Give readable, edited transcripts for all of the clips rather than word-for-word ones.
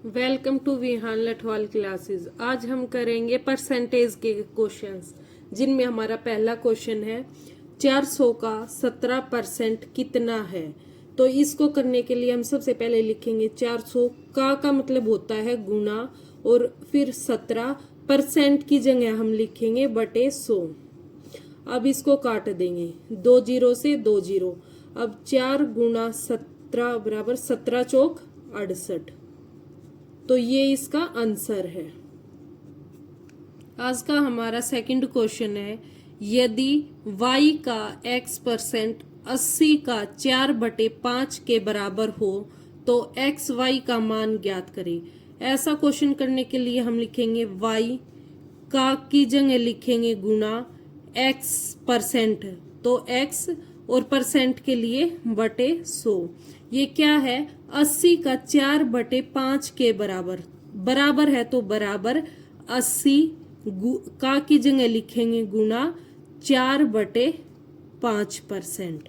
Welcome to Vihan Lathwal classes. आज हम करेंगे परसेंटेज के क्वेश्चंस, जिनमें हमारा पहला क्वेश्चन है 400 का 17% कितना है। तो इसको करने के लिए हम सबसे पहले लिखेंगे 400 का मतलब होता है गुना, और फिर 17% की जगह हम लिखेंगे बटे 100। अब इसको काट देंगे, 2 जीरो से 2 जीरो। अब 4 गुना 17 बराबर 17 चौक 68। तो ये इसका आंसर है। आज का हमारा सेकंड क्वेश्चन है, यदि y का x% 80 का 4/5 के बराबर हो तो xy का मान ज्ञात करें। ऐसा क्वेश्चन करने के लिए हम लिखेंगे y का की जगह लिखेंगे गुना x%, तो x और परसेंट के लिए बटे 100। ये क्या है, 80 का 4/5 के बराबर है, तो बराबर 80 का की जगह लिखेंगे गुना 4/5%।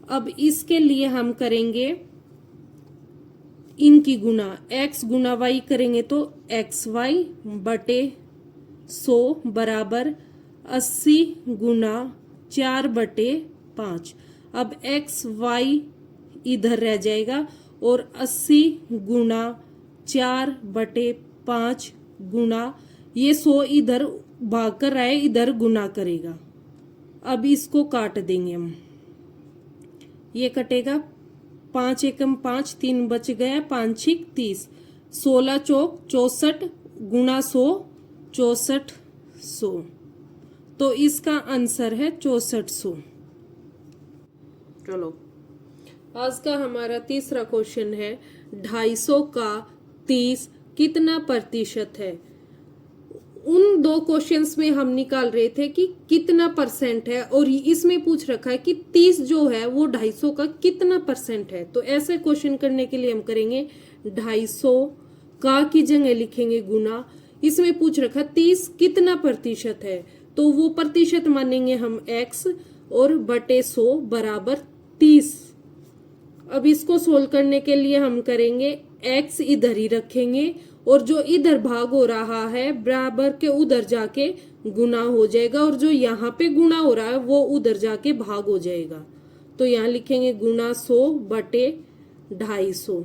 अब इसके लिए हम करेंगे इनकी गुना, x गुना y करेंगे तो xy बटे 100 बराबर 80 गुना 4/5। अब xy इधर रह जाएगा और 80 गुना 4/5 गुना ये 100 इधर भाग कर रहा है, इधर गुना करेगा। अब इसको काट देंगे हम, ये कटेगा 5 एकम 5, 3 बच गया, 5 छिक 30, 16 चौक 64 गुना 100 6400। तो इसका आंसर है 6400। चलो, आज का हमारा तीसरा क्वेश्चन है, 250 का 30 कितना प्रतिशत है। उन दो क्वेश्चंस में हम निकाल रहे थे कि कितना परसेंट है, और इसमें पूछ रखा है कि 30 जो है वो 250 का कितना परसेंट है। तो ऐसे क्वेश्चन करने के लिए हम करेंगे 250 का की जगह लिखेंगे गुना। इसमें पूछ रखा 30 कितना प्रतिशत है, तो वो प्रतिशत मानेंगे हम x और बटे 100 बराबर 30। अब इसको सोल्व करने के लिए हम करेंगे x इधर ही रखेंगे, और जो इधर भाग हो रहा है बराबर के उधर जाके गुना हो जाएगा, और जो यहाँ पे गुना हो रहा है वो उधर जाके भाग हो जाएगा। तो यहाँ लिखेंगे गुना 100 बटे 250।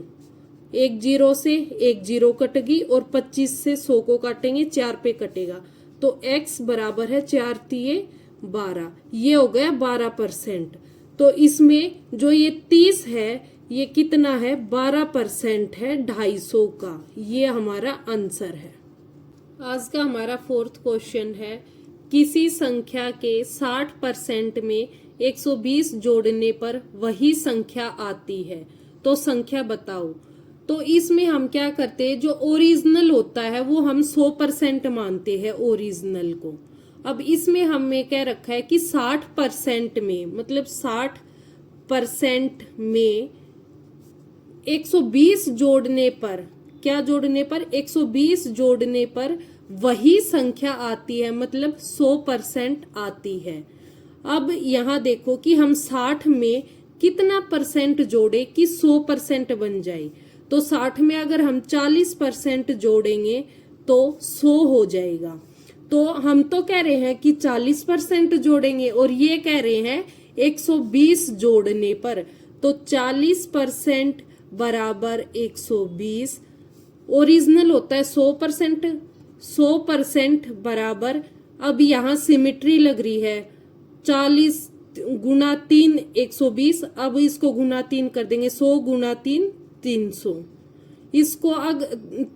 1 जीरो से 1 जीरो कट गई, और 25 से 100 को काटेंगे, 4 पे कटेगा, तो x बराबर है 4 तिये 12। ये हो गया 12%। तो इसमें जो ये 30 है ये कितना है, 12% है 250 का। ये हमारा आंसर है। आज का हमारा फोर्थ क्वेश्चन है, किसी संख्या के 60% में 120 जोड़ने पर वही संख्या आती है, तो संख्या बताओ। तो इसमें हम क्या करते हैं, जो ओरिजिनल होता है वो हम 100% मानते हैं ओरिजिनल को। अब इसमें हमें क्या रखा है कि 60% में, मतलब 60% में 120 जोड़ने पर, क्या जोड़ने पर, 120 जोड़ने पर वही संख्या आती है, मतलब 100% आती है। अब यहाँ देखो कि हम 60 में कितना परसेंट जोड़े कि 100% बन जाए। तो 60 में अगर हम 40% जोड़ेंगे तो 100 हो जाएगा। तो हम तो कह रहे हैं कि 40% जोड़ेंगे, और ये कह रहे हैं 120 जोड़ने पर, तो 40% बराबर 120। ओरिजिनल होता है 100%, 100% बराबर, अब यहाँ सिमेट्री लग रही है, 40 गुना 3 120। अब इसको गुना 3 कर देंगे, 100 गुना 3 300। इसको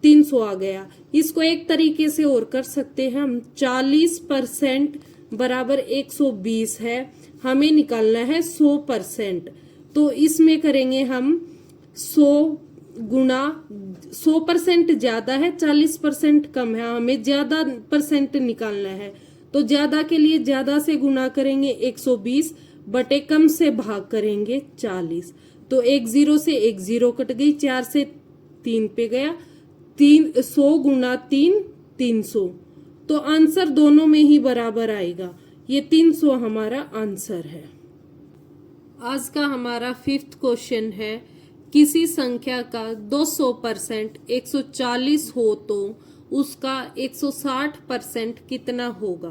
300 आ गया। इसको एक तरीके से और कर सकते हैं हम, 40% बराबर 120 है, हमें निकालना है 100%। तो इसमें करेंगे हम 100 गुना, 100% ज्यादा है, 40% कम है, हमें ज्यादा परसेंट निकालना है। तो ज्यादा के लिए ज्यादा से गुना करेंगे 120 बटे कम से भाग करेंगे 40। तो 1 जीरो से 1 जीरो कट गई, 4 से 3 पे गया, 100 गुना 3 300। तो आंसर दोनों में ही बराबर आएगा, ये 300 हमारा आंसर है। आज का हमारा फिफ्थ क्वेश्चन है, किसी संख्या का 200% 140 हो तो उसका 160% कितना होगा।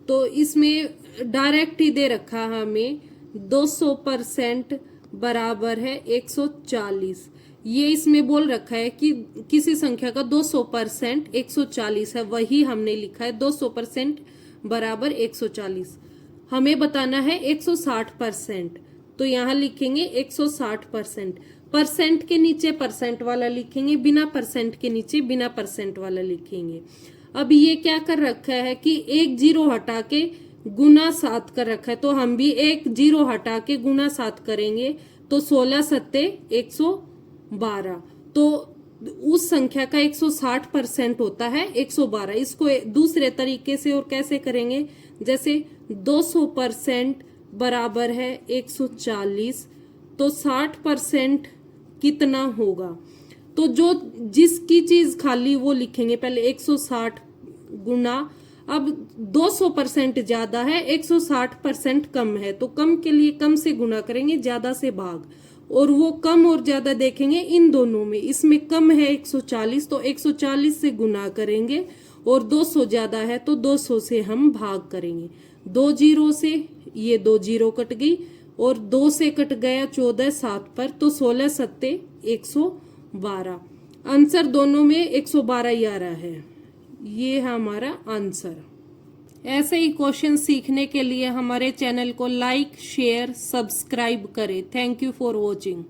तो इसमें डायरेक्ट ही दे रखा हमें 200% बराबर है 140। ये इसमें बोल रखा है कि किसी संख्या का 200% 140 है, वही हमने लिखा है 200% बराबर 140। हमें बताना है 160%, तो यहाँ लिखेंगे 160%। परसेंट के नीचे परसेंट वाला लिखेंगे, बिना परसेंट के नीचे बिना परसेंट वाला लिखेंगे। अब ये क्या कर रखा है कि एक जीरो हटा के गुना 7 कर रखा है, तो हम भी एक जीरो हटा के गुना 7 करेंगे तो 16 सत्ते 112। तो उस संख्या का 160% होता है 112। इसको दूसरे तरीके से और कैसे करेंगे, जैसे 200% बराबर है 140, तो 60% कितना होगा। तो जो जिसकी चीज खाली वो लिखेंगे पहले 160 गुना, अब 200% ज्यादा है 160% कम है, तो कम के लिए कम से गुना करेंगे, ज्यादा से भाग। और वो कम और ज्यादा देखेंगे इन दोनों में, इसमें कम है 140 तो 140 से गुना करेंगे, और 200 ज्यादा है तो 200 से हम भाग करेंगे। 2 जीरो से ये 2 जीरो कट गई, और 2 से कट गया 14 7 पर, तो 16 सत्ते 112। आंसर दोनों में 112 ही आ रहा है, ये है हमारा आंसर। ऐसे ही क्वेश्चन सीखने के लिए हमारे चैनल को लाइक शेयर सब्सक्राइब करें। Thank you for watching.